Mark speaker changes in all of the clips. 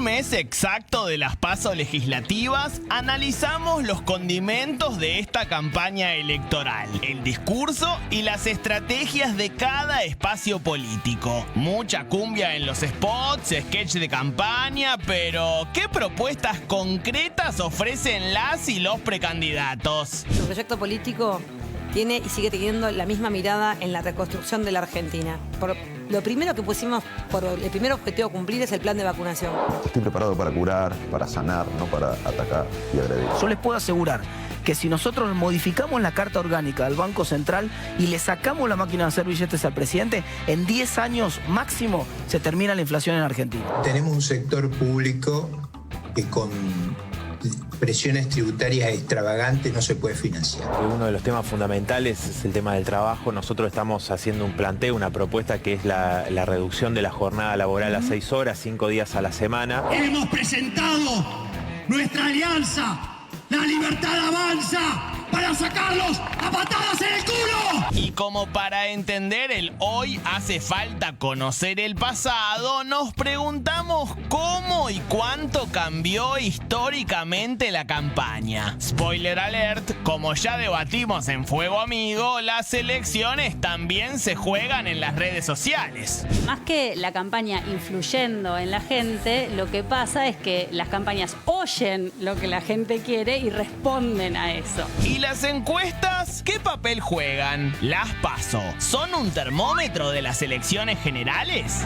Speaker 1: mes exacto de las PASO legislativas, analizamos los condimentos de esta campaña electoral, el discurso y las estrategias de cada espacio político. Mucha cumbia en los spots, sketch de campaña, pero ¿qué propuestas concretas ofrecen las y los precandidatos?
Speaker 2: Su proyecto político tiene y sigue teniendo la misma mirada en la reconstrucción de la Argentina. Lo primero que pusimos, el primer objetivo a cumplir es el plan de vacunación.
Speaker 3: Estoy preparado para curar, para sanar, no para atacar y agredir.
Speaker 4: Yo les puedo asegurar que si nosotros modificamos la Carta Orgánica del Banco Central y le sacamos la máquina de hacer billetes al presidente, en 10 años máximo se termina la inflación en Argentina.
Speaker 5: Tenemos un sector público que con presiones tributarias extravagantes no se puede financiar.
Speaker 6: Uno de los temas fundamentales es el tema del trabajo. Nosotros estamos haciendo un planteo, una propuesta que es la reducción de la jornada laboral a 6 horas, 5 días a la semana.
Speaker 7: Hemos presentado nuestra alianza, La Libertad Avanza, para sacarlos a patadas en el culo.
Speaker 1: Y como para entender el hoy hace falta conocer el pasado, nos preguntamos cómo y cuánto cambió históricamente la campaña. Spoiler alert, como ya debatimos en Fuego Amigo, las elecciones también se juegan en las redes sociales.
Speaker 8: Más que la campaña influyendo en la gente, lo que pasa es que las campañas oyen lo que la gente quiere y responden a eso.
Speaker 1: ¿Y las encuestas? ¿Qué papel juegan? ¿Las PASO son un termómetro de las elecciones generales?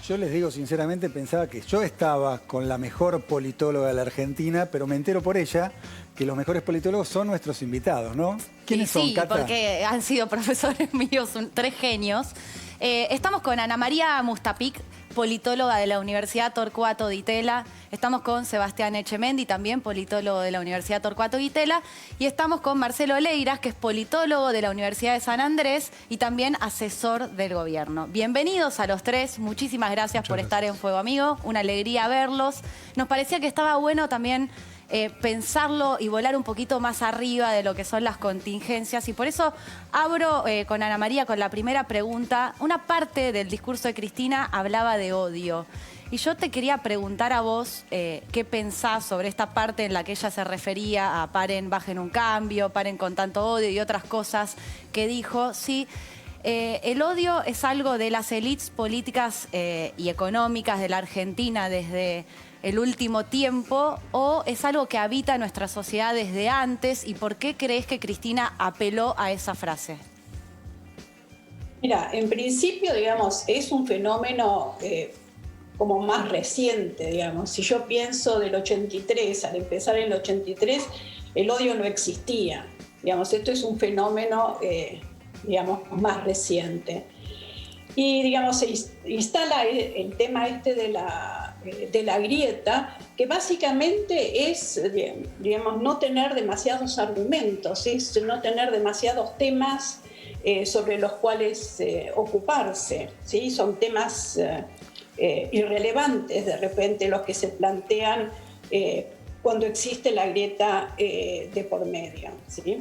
Speaker 9: Yo les digo sinceramente, pensaba que yo estaba con la mejor politóloga de la Argentina, pero me entero por ella que los mejores politólogos son nuestros invitados, ¿no? ¿Quiénes son, Cata?
Speaker 10: Sí, porque han sido profesores míos, 3 genios. Estamos con Ana María Mustapic, politóloga de la Universidad Torcuato Di Tella. Estamos con Sebastián Echemendi, también politólogo de la Universidad Torcuato Di Tella. Y estamos con Marcelo Leiras, que es politólogo de la Universidad de San Andrés y también asesor del gobierno. Bienvenidos a los 3. Muchísimas gracias por estar en Fuego Amigo. Una alegría verlos. Nos parecía que estaba bueno también pensarlo y volar un poquito más arriba de lo que son las contingencias. Y por eso abro con Ana María con la primera pregunta. Una parte del discurso de Cristina hablaba de odio. Y yo te quería preguntar a vos qué pensás sobre esta parte en la que ella se refería a paren, bajen un cambio, paren con tanto odio y otras cosas que dijo. Sí, el odio es algo de las élites políticas y económicas de la Argentina desde el último tiempo, o es algo que habita nuestra sociedad desde antes. ¿Y por qué crees que Cristina apeló a esa frase?
Speaker 11: Mira, en principio, digamos, es un fenómeno como más reciente, digamos. Si yo pienso del 83, al empezar el 83, el odio no existía. Digamos, esto es un fenómeno, digamos, más reciente. Y, digamos, se instala el tema este de la grieta, que básicamente es, digamos, no tener demasiados argumentos, es no tener demasiados temas sobre los cuales ocuparse, ¿sí? Son temas irrelevantes de repente los que se plantean cuando existe la grieta de por medio, ¿sí?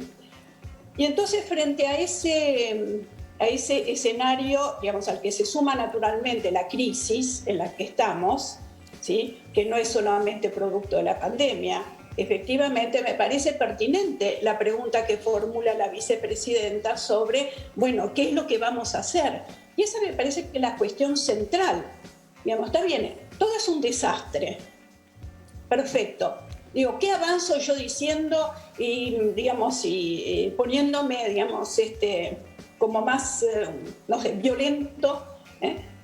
Speaker 11: Y entonces frente a ese escenario, digamos, al que se suma naturalmente la crisis en la que estamos, ¿sí? Que no es solamente producto de la pandemia, efectivamente me parece pertinente la pregunta que formula la vicepresidenta sobre, bueno, ¿qué es lo que vamos a hacer? Y esa me parece que es la cuestión central. Digamos, está bien, todo es un desastre. Perfecto. Digo, ¿qué avanzo yo diciendo y, digamos, y poniéndome, digamos, como más, no sé, violento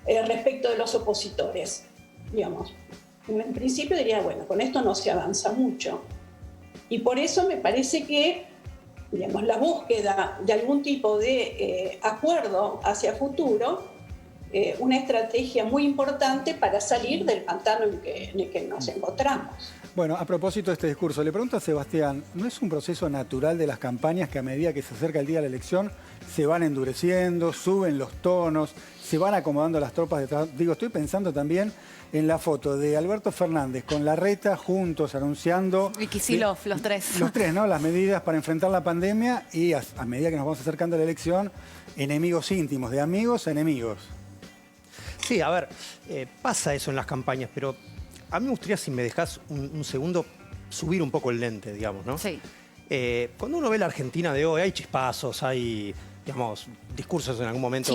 Speaker 11: respecto de los opositores? Digamos, en principio diría, bueno, con esto no se avanza mucho. Y por eso me parece que, digamos, la búsqueda de algún tipo de acuerdo hacia futuro, una estrategia muy importante para salir del pantano en el que nos encontramos.
Speaker 9: Bueno, a propósito de este discurso, le pregunto a Sebastián, ¿no es un proceso natural de las campañas que a medida que se acerca el día de la elección se van endureciendo, suben los tonos, se van acomodando las tropas detrás? Digo, estoy pensando también en la foto de Alberto Fernández con Larreta juntos anunciando...
Speaker 10: Y Kicillof, los 3.
Speaker 9: Los 3, ¿no? Las medidas para enfrentar la pandemia y a medida que nos vamos acercando a la elección, enemigos íntimos, de amigos a enemigos.
Speaker 12: Sí, a ver, pasa eso en las campañas, pero a mí me gustaría, si me dejás un segundo, subir un poco el lente, digamos, ¿no?
Speaker 10: Sí.
Speaker 12: Cuando uno ve la Argentina de hoy, hay chispazos, hay, digamos, discursos en algún momento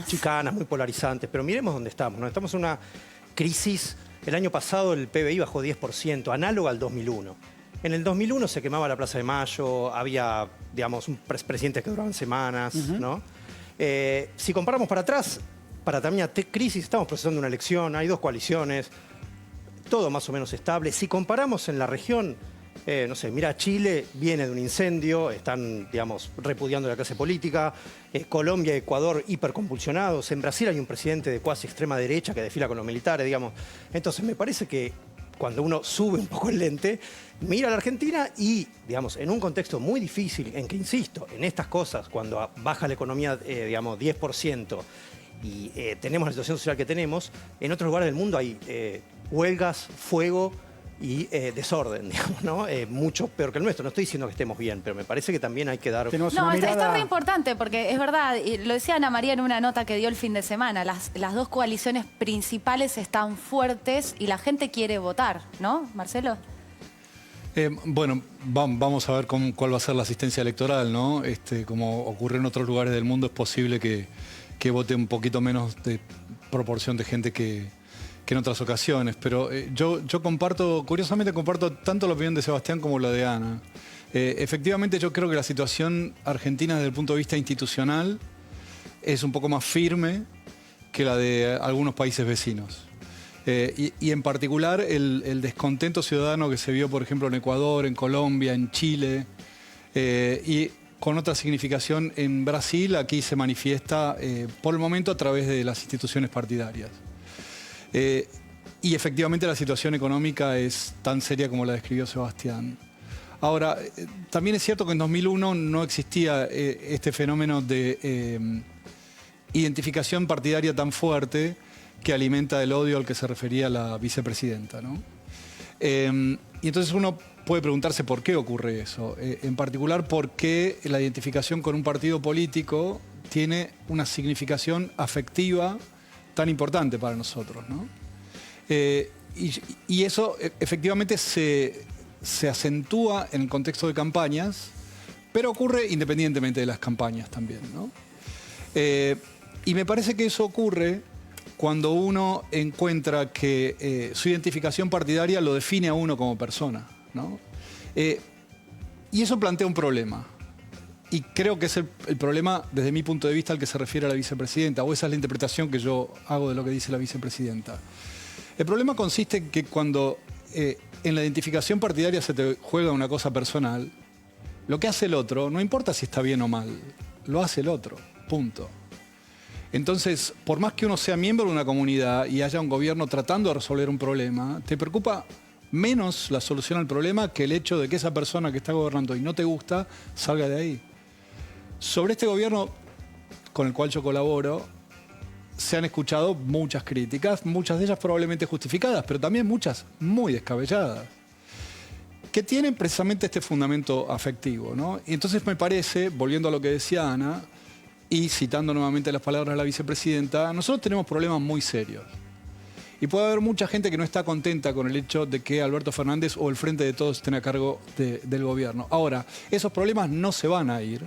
Speaker 10: chicanas,
Speaker 12: muy polarizantes, pero miremos dónde estamos, ¿no? Estamos en una crisis. El año pasado el PBI bajó 10%, análoga al 2001. En el 2001 se quemaba la Plaza de Mayo, había, digamos, presidentes que duraban semanas, ¿no? Si comparamos para atrás, para también crisis, estamos procesando una elección, hay 2 coaliciones, todo más o menos estable. Si comparamos en la región, no sé, mira, Chile viene de un incendio, están, digamos, repudiando la clase política. Colombia y Ecuador hiperconvulsionados. En Brasil hay un presidente de cuasi extrema derecha que desfila con los militares, digamos. Entonces, me parece que cuando uno sube un poco el lente, mira a la Argentina y, digamos, en un contexto muy difícil, en que, insisto, en estas cosas, cuando baja la economía, digamos, 10%, y tenemos la situación social que tenemos, en otros lugares del mundo hay huelgas, fuego y desorden, digamos, ¿no? Mucho peor que el nuestro. No estoy diciendo que estemos bien, pero me parece que también hay que dar...
Speaker 10: No, está re importante, porque es verdad, y lo decía Ana María en una nota que dio el fin de semana, las 2 coaliciones principales están fuertes y la gente quiere votar, ¿no, Marcelo?
Speaker 13: Bueno, vamos a ver cuál va a ser la asistencia electoral, ¿no? Como ocurre en otros lugares del mundo, es posible que vote un poquito menos de proporción de gente que en otras ocasiones, pero yo curiosamente comparto tanto la opinión de Sebastián como la de Ana. Efectivamente, yo creo que la situación argentina desde el punto de vista institucional es un poco más firme que la de algunos países vecinos. Y en particular el descontento ciudadano que se vio, por ejemplo, en Ecuador, en Colombia, en Chile, y con otra significación en Brasil, aquí se manifiesta por el momento a través de las instituciones partidarias. Y efectivamente la situación económica es tan seria como la describió Sebastián. Ahora, también es cierto que en 2001 no existía este fenómeno de identificación partidaria tan fuerte que alimenta el odio al que se refería la vicepresidenta, ¿no? Y entonces uno puede preguntarse por qué ocurre eso. En particular, por qué la identificación con un partido político tiene una significación afectiva tan importante para nosotros, ¿no? Y eso efectivamente se acentúa en el contexto de campañas, pero ocurre independientemente de las campañas también, ¿no? Y me parece que eso ocurre cuando uno encuentra que su identificación partidaria lo define a uno como persona, ¿no? Y eso plantea un problema. Y creo que es el problema, desde mi punto de vista, al que se refiere a la vicepresidenta, o esa es la interpretación que yo hago de lo que dice la vicepresidenta. El problema consiste en que cuando en la identificación partidaria se te juega una cosa personal, lo que hace el otro, no importa si está bien o mal, lo hace el otro, punto. Entonces, por más que uno sea miembro de una comunidad y haya un gobierno tratando de resolver un problema, te preocupa menos la solución al problema que el hecho de que esa persona que está gobernando y no te gusta, salga de ahí. Sobre este gobierno con el cual yo colaboro, se han escuchado muchas críticas, muchas de ellas probablemente justificadas, pero también muchas muy descabelladas, que tienen precisamente este fundamento afectivo, ¿no? Y entonces me parece, volviendo a lo que decía Ana, y citando nuevamente las palabras de la vicepresidenta, nosotros tenemos problemas muy serios. Y puede haber mucha gente que no está contenta con el hecho de que Alberto Fernández o el Frente de Todos estén a cargo del gobierno. Ahora, esos problemas no se van a ir,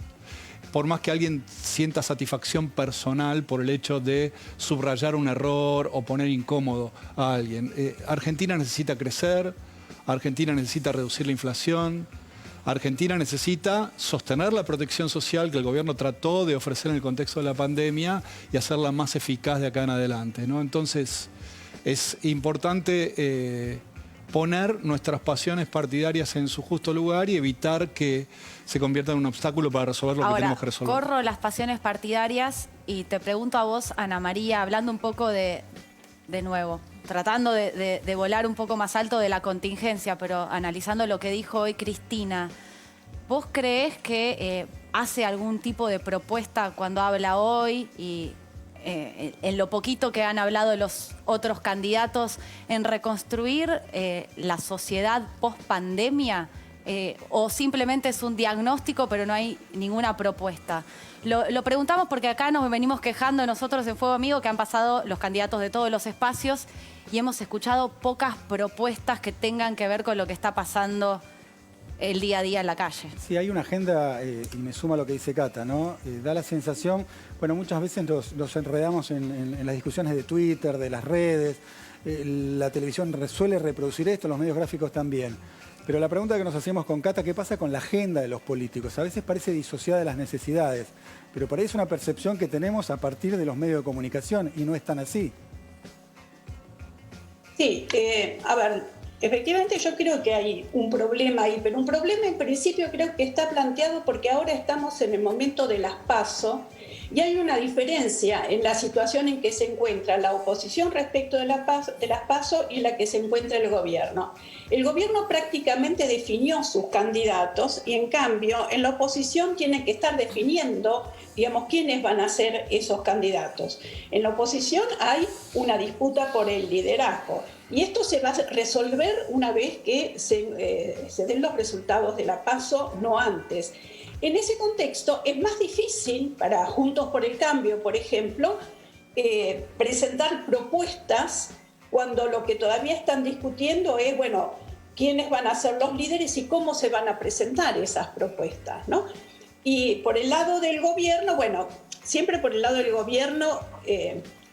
Speaker 13: por más que alguien sienta satisfacción personal por el hecho de subrayar un error o poner incómodo a alguien. Argentina necesita crecer, Argentina necesita reducir la inflación, Argentina necesita sostener la protección social que el gobierno trató de ofrecer en el contexto de la pandemia y hacerla más eficaz de acá en adelante, ¿no? Entonces, es importante poner nuestras pasiones partidarias en su justo lugar y evitar que se convierta en un obstáculo para resolver lo que tenemos que resolver.
Speaker 10: Ahora, corro las pasiones partidarias y te pregunto a vos, Ana María, hablando un poco de nuevo, tratando de volar un poco más alto de la contingencia, pero analizando lo que dijo hoy Cristina, ¿vos creés que hace algún tipo de propuesta cuando habla hoy y en lo poquito que han hablado los otros candidatos en reconstruir la sociedad post-pandemia o simplemente es un diagnóstico, pero no hay ninguna propuesta. Lo preguntamos porque acá nos venimos quejando nosotros en Fuego Amigo que han pasado los candidatos de todos los espacios y hemos escuchado pocas propuestas que tengan que ver con lo que está pasando el día a día en la calle.
Speaker 9: Sí, hay una agenda, y me suma lo que dice Cata, ¿no? Da la sensación, bueno, muchas veces los enredamos en las discusiones de Twitter, de las redes, la televisión suele reproducir esto, los medios gráficos también. Pero la pregunta que nos hacemos con Cata, ¿qué pasa con la agenda de los políticos? A veces parece disociada de las necesidades, pero por ahí es una percepción que tenemos a partir de los medios de comunicación y no es tan así.
Speaker 11: Sí, a ver, efectivamente yo creo que hay un problema ahí, pero un problema en principio creo que está planteado porque ahora estamos en el momento de las PASO y hay una diferencia en la situación en que se encuentra la oposición respecto de las PASO y la que se encuentra el gobierno. El gobierno prácticamente definió sus candidatos y en cambio en la oposición tiene que estar definiendo, digamos, quiénes van a ser esos candidatos. En la oposición hay una disputa por el liderazgo y esto se va a resolver una vez que se den los resultados de la PASO, no antes. En ese contexto es más difícil para Juntos por el Cambio, por ejemplo, presentar propuestas cuando lo que todavía están discutiendo es, bueno, quiénes van a ser los líderes y cómo se van a presentar esas propuestas, ¿no? Y por el lado del gobierno, bueno, siempre por el lado del gobierno,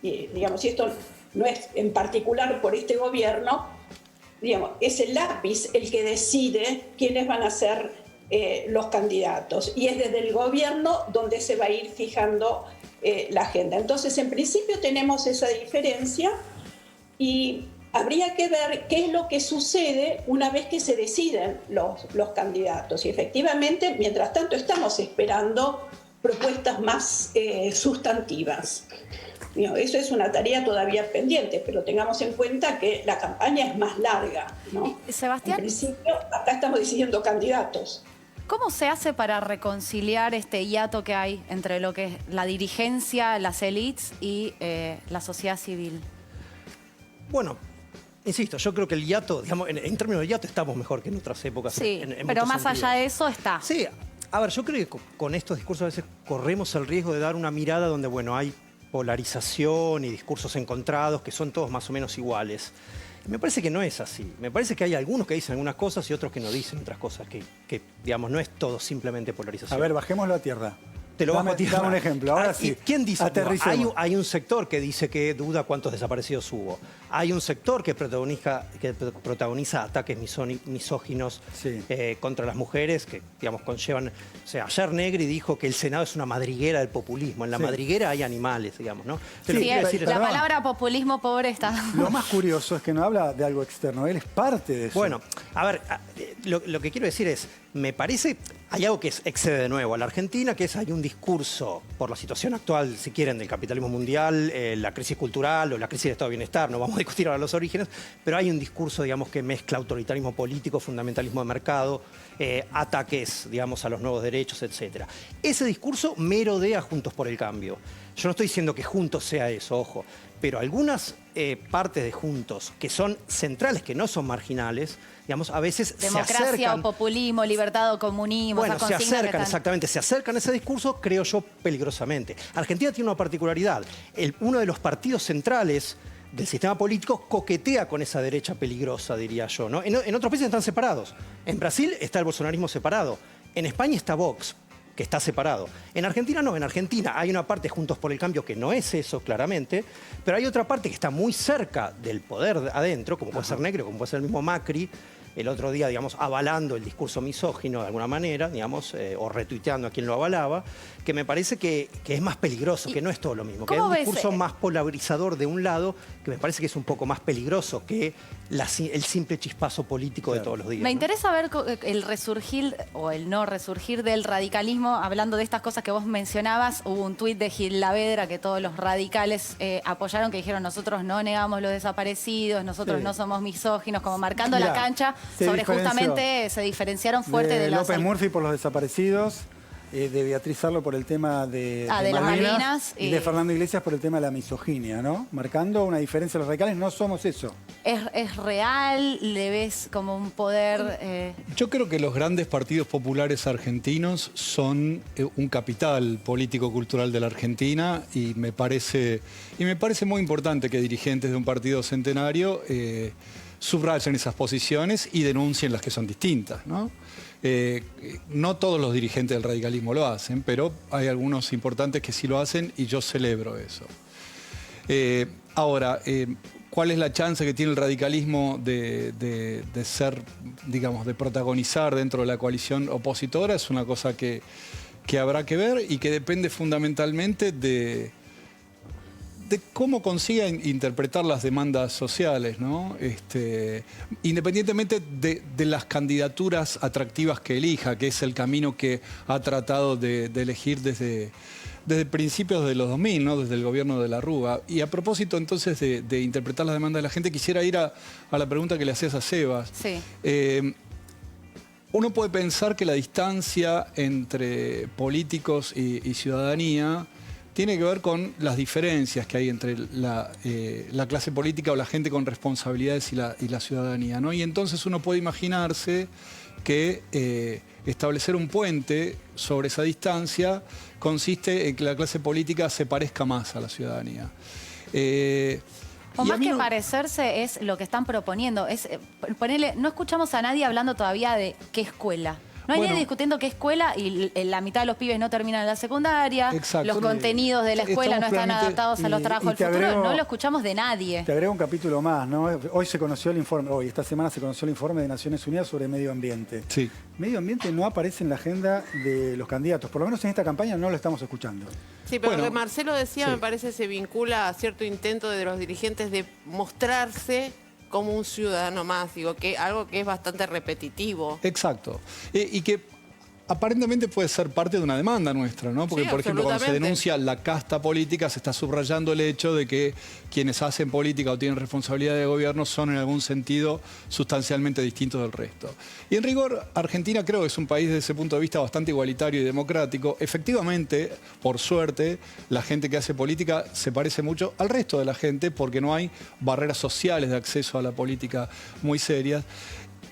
Speaker 11: y digamos, y esto no es en particular por este gobierno, digamos, es el lápiz el que decide quiénes van a ser los candidatos y es desde el gobierno donde se va a ir fijando la agenda. Entonces, en principio tenemos esa diferencia y habría que ver qué es lo que sucede una vez que se deciden los candidatos. Y efectivamente, mientras tanto, estamos esperando propuestas más sustantivas. Eso es una tarea todavía pendiente, pero tengamos en cuenta que la campaña es más larga, ¿no?
Speaker 10: Sebastián.
Speaker 11: En principio, acá estamos decidiendo candidatos.
Speaker 10: ¿Cómo se hace para reconciliar este hiato que hay entre lo que es la dirigencia, las élites y la sociedad civil?
Speaker 12: Bueno, insisto, yo creo que el hiato, digamos, en términos de hiato estamos mejor que en otras épocas.
Speaker 10: Sí,
Speaker 12: en
Speaker 10: pero más
Speaker 12: sentidos.
Speaker 10: allá de eso está.
Speaker 12: Sí, a ver, yo creo que con estos discursos a veces corremos el riesgo de dar una mirada donde, bueno, hay polarización y discursos encontrados que son todos más o menos iguales. Me parece que no es así. Me parece que hay algunos que dicen algunas cosas y otros que no dicen otras cosas, que digamos, no es todo simplemente polarización.
Speaker 9: A ver, bajémoslo a tierra.
Speaker 12: Te lo bajo a tierra.
Speaker 9: Dame un ejemplo, ahora sí.
Speaker 12: ¿Quién dice?
Speaker 9: Aterricemos.
Speaker 12: Hay un sector que dice que duda cuántos desaparecidos hubo. Hay un sector que protagoniza ataques misóginos contra las mujeres que, digamos, conllevan... O sea, ayer Negri dijo que el Senado es una madriguera del populismo. En la madriguera hay animales, digamos, ¿no?
Speaker 10: Sí, la palabra populismo pobre está...
Speaker 9: Lo más curioso es que no habla de algo externo, él es parte de eso.
Speaker 12: Bueno, a ver, lo que quiero decir es, me parece, hay algo que excede de nuevo a la Argentina, que es hay un discurso por la situación actual, si quieren, del capitalismo mundial, la crisis cultural o la crisis de estado de bienestar, no vamos a discutir ahora los orígenes, pero hay un discurso, digamos, que mezcla autoritarismo político, fundamentalismo de mercado, ataques, digamos, a los nuevos derechos, etc. Ese discurso merodea Juntos por el Cambio. Yo no estoy diciendo que Juntos sea eso, ojo, pero algunas partes de Juntos que son centrales, que no son marginales, digamos, a veces
Speaker 10: democracia
Speaker 12: se acercan...
Speaker 10: o populismo, libertad o comunismo.
Speaker 12: Bueno, se acercan, exactamente, se acercan a ese discurso, creo yo, peligrosamente. Argentina tiene una particularidad. Uno de los partidos centrales del sistema político coquetea con esa derecha peligrosa, diría yo, ¿no? En otros países están separados. En Brasil está el bolsonarismo separado. En España está Vox, que está separado. En Argentina no, en Argentina hay una parte Juntos por el Cambio que no es eso, claramente, pero hay otra parte que está muy cerca del poder adentro, como puede ser Negri, como puede ser el mismo Macri, el otro día, digamos, avalando el discurso misógino de alguna manera, digamos, o retuiteando a quien lo avalaba, que me parece que es más peligroso, que no es todo lo mismo, que es un discurso más polarizador de un lado, que me parece que es un poco más peligroso que el simple chispazo político de todos los días.
Speaker 10: Me interesa ver el resurgir o el no resurgir del radicalismo, hablando de estas cosas que vos mencionabas. Hubo un tuit de Gil Lavedra que todos los radicales apoyaron, que dijeron nosotros no negamos los desaparecidos, nosotros no somos misóginos, como marcando la cancha sobre justamente se diferenciaron fuerte de los...
Speaker 9: López Murphy por los desaparecidos, de Beatriz Sarlo por el tema de
Speaker 10: las Malvinas
Speaker 9: y de Fernando Iglesias por el tema de la misoginia, ¿no? Marcando una diferencia. Los radicales no somos eso.
Speaker 10: ¿Es real? ¿Le ves como un poder...?
Speaker 13: Yo creo que los grandes partidos populares argentinos son un capital político-cultural de la Argentina y me parece muy importante que dirigentes de un partido centenario subrayen esas posiciones y denuncien las que son distintas, ¿no? No todos los dirigentes del radicalismo lo hacen, pero hay algunos importantes que sí lo hacen y yo celebro eso. Ahora, ¿cuál es la chance que tiene el radicalismo de ser, digamos, de protagonizar dentro de la coalición opositora? Es una cosa que habrá que ver y que depende fundamentalmente de cómo consiga interpretar las demandas sociales, ¿no? Independientemente de las candidaturas atractivas que elija, que es el camino que ha tratado de elegir desde principios de los 2000, ¿no? Desde el gobierno de la Rúa. Y a propósito entonces de interpretar las demandas de la gente, quisiera ir a la pregunta que le hacías a Sebas.
Speaker 10: Sí.
Speaker 13: Uno puede pensar que la distancia entre políticos y ciudadanía tiene que ver con las diferencias que hay entre la clase política o la gente con responsabilidades y la ciudadanía, ¿no? Y entonces uno puede imaginarse que establecer un puente sobre esa distancia consiste en que la clase política se parezca más a la ciudadanía.
Speaker 10: O más que parecerse es lo que están proponiendo. No escuchamos a nadie hablando todavía de qué escuela. No hay nadie discutiendo qué escuela y la mitad de los pibes no terminan la secundaria.
Speaker 9: Exacto.
Speaker 10: Los contenidos de la escuela no están adaptados a los trabajos del futuro. No lo escuchamos de nadie.
Speaker 9: Te agrego un capítulo más, ¿no? Hoy se conoció el informe, esta semana se conoció el informe de Naciones Unidas sobre medio ambiente.
Speaker 13: Sí.
Speaker 9: Medio ambiente no aparece en la agenda de los candidatos. Por lo menos en esta campaña no lo estamos escuchando.
Speaker 14: Sí, pero lo que Marcelo decía me parece se vincula a cierto intento de los dirigentes de mostrarse como un ciudadano más, digo, algo que es bastante repetitivo.
Speaker 13: Exacto. Y que aparentemente puede ser parte de una demanda nuestra, ¿no? Porque,
Speaker 14: sí,
Speaker 13: por ejemplo, cuando se denuncia la casta política, se está subrayando el hecho de que quienes hacen política o tienen responsabilidad de gobierno son en algún sentido sustancialmente distintos del resto. Y en rigor, Argentina creo que es un país desde ese punto de vista bastante igualitario y democrático. Efectivamente, por suerte, la gente que hace política se parece mucho al resto de la gente porque no hay barreras sociales de acceso a la política muy serias.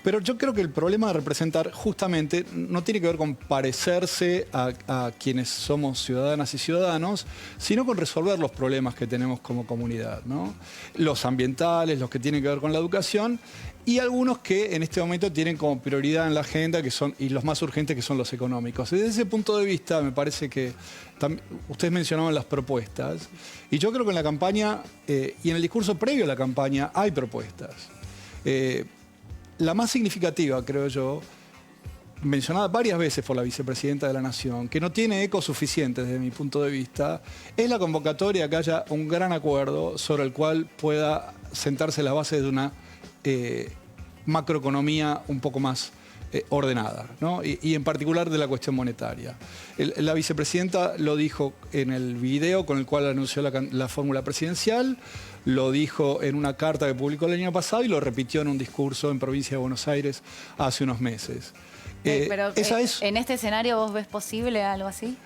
Speaker 13: Pero yo creo que el problema de representar justamente no tiene que ver con parecerse a quienes somos ciudadanas y ciudadanos, sino con resolver los problemas que tenemos como comunidad, ¿no? Los ambientales, los que tienen que ver con la educación y algunos que en este momento tienen como prioridad en la agenda y los más urgentes que son los económicos. Desde ese punto de vista me parece que ustedes mencionaban las propuestas y yo creo que en la campaña y en el discurso previo a la campaña hay propuestas. La más significativa, creo yo, mencionada varias veces por la vicepresidenta de la Nación, que no tiene eco suficiente desde mi punto de vista, es la convocatoria que haya un gran acuerdo sobre el cual pueda sentarse las bases de una macroeconomía un poco más ordenada, ¿no? Y en particular de la cuestión monetaria. La vicepresidenta lo dijo en el video con el cual anunció la fórmula presidencial, lo dijo en una carta que publicó el año pasado y lo repitió en un discurso en provincia de Buenos Aires hace unos meses.
Speaker 10: Pero ¿en este escenario vos ves posible algo así?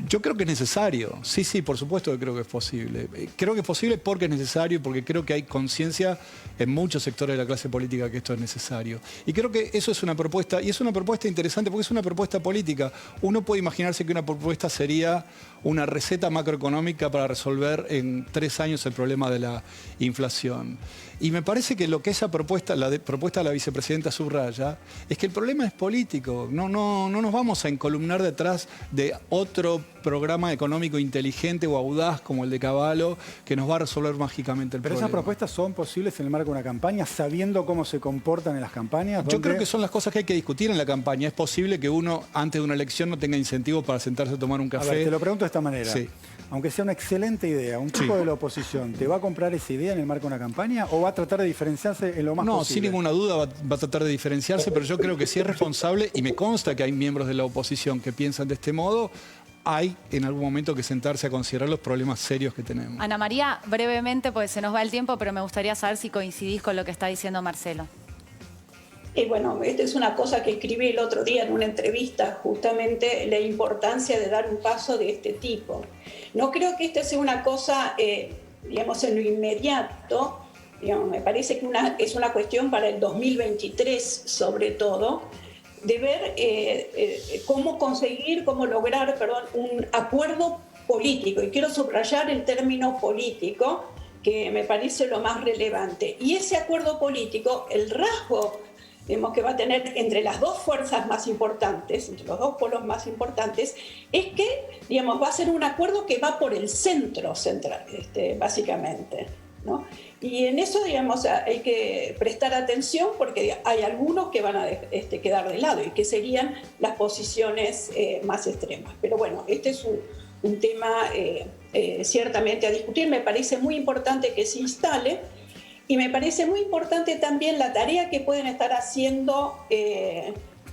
Speaker 13: Yo creo que es necesario. Sí, por supuesto que creo que es posible. Creo que es posible porque es necesario y porque creo que hay conciencia en muchos sectores de la clase política que esto es necesario. Y creo que eso es una propuesta, y es una propuesta interesante porque es una propuesta política. Uno puede imaginarse que una propuesta sería una receta macroeconómica para resolver en 3 años el problema de la inflación. Y me parece que lo que esa propuesta, propuesta de la vicepresidenta subraya, es que el problema es político. No nos vamos a encolumnar detrás de otro programa económico inteligente o audaz como el de Cavallo que nos va a resolver mágicamente el problema.
Speaker 9: ¿Pero esas propuestas son posibles en el marco de una campaña, sabiendo cómo se comportan en las campañas?
Speaker 13: Yo creo que son las cosas que hay que discutir en la campaña. Es posible que uno, antes de una elección, no tenga incentivos para sentarse a tomar un café.
Speaker 9: A ver, te lo pregunto de esta manera.
Speaker 13: Sí.
Speaker 9: Aunque sea una excelente idea, ¿un tipo de la oposición te va a comprar esa idea en el marco de una campaña o va a tratar de diferenciarse en lo más posible?
Speaker 13: No, sin ninguna duda va a tratar de diferenciarse, pero yo creo que sí es responsable y me consta que hay miembros de la oposición que piensan de este modo. Hay en algún momento que sentarse a considerar los problemas serios que tenemos.
Speaker 10: Ana María, brevemente, porque se nos va el tiempo, pero me gustaría saber si coincidís con lo que está diciendo Marcelo.
Speaker 11: Y bueno, esta es una cosa que escribí el otro día en una entrevista, justamente la importancia de dar un paso de este tipo. No creo que esta sea una cosa, digamos, en lo inmediato. Digamos, me parece que es una cuestión para el 2023, sobre todo, de ver cómo lograr, un acuerdo político. Y quiero subrayar el término político, que me parece lo más relevante. Y ese acuerdo político, el rasgo que va a tener entre las dos fuerzas más importantes, entre los dos polos más importantes, es que, va a ser un acuerdo que va por el central, básicamente, ¿no? Y en eso, hay que prestar atención porque hay algunos que van a quedar de lado y que serían las posiciones más extremas. Pero bueno, este es un tema ciertamente a discutir. Me parece muy importante que se instale. Y me parece muy importante también la tarea que pueden estar haciendo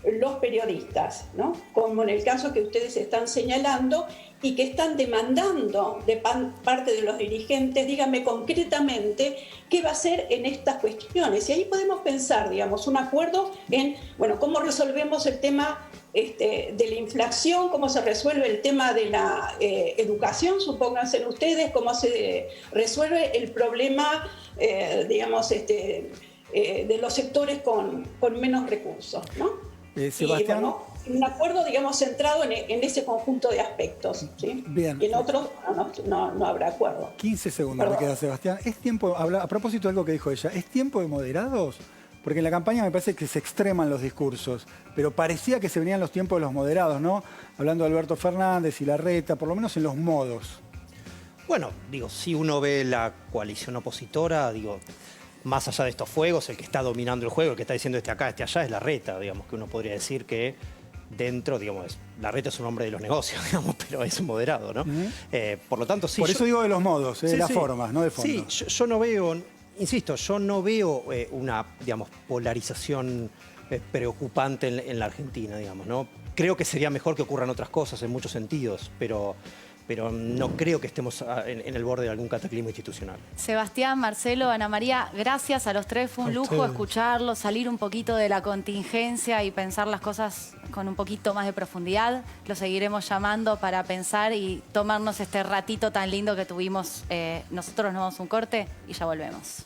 Speaker 11: los periodistas, ¿no? Como en el caso que ustedes están señalando y que están demandando de parte de los dirigentes, díganme concretamente qué va a hacer en estas cuestiones. Y ahí podemos pensar, un acuerdo en, cómo resolvemos el tema de la inflación, cómo se resuelve el tema de la educación, supónganse ustedes, cómo se resuelve el problema, de los sectores con menos recursos, ¿no?
Speaker 9: Sebastián.
Speaker 11: Y, un acuerdo, centrado en ese conjunto de aspectos, ¿sí?
Speaker 9: Bien.
Speaker 11: Y en otros no habrá acuerdo.
Speaker 9: 15 segundos me queda, Sebastián. ¿Es tiempo, a propósito de algo que dijo ella, ¿es tiempo de moderados? Porque en la campaña me parece que se extreman los discursos, pero parecía que se venían los tiempos de los moderados, ¿no? Hablando de Alberto Fernández y Larreta, por lo menos en los modos.
Speaker 12: Bueno, si uno ve la coalición opositora, más allá de estos fuegos, el que está dominando el juego, el que está diciendo este acá, este allá, es Larreta, que uno podría decir que dentro, Larreta es un hombre de los negocios, pero es un moderado, ¿no? Por lo tanto, sí.
Speaker 9: Por eso digo de los modos, de las formas, no de fondo.
Speaker 12: Sí, yo no veo, insisto, una, polarización preocupante en la Argentina, ¿no? Creo que sería mejor que ocurran otras cosas en muchos sentidos, pero no creo que estemos en el borde de algún cataclismo institucional.
Speaker 10: Sebastián, Marcelo, Ana María, gracias a los tres. Fue un lujo escucharlos, salir un poquito de la contingencia y pensar las cosas con un poquito más de profundidad. Los seguiremos llamando para pensar y tomarnos este ratito tan lindo que tuvimos. Nosotros nos damos un corte y ya volvemos.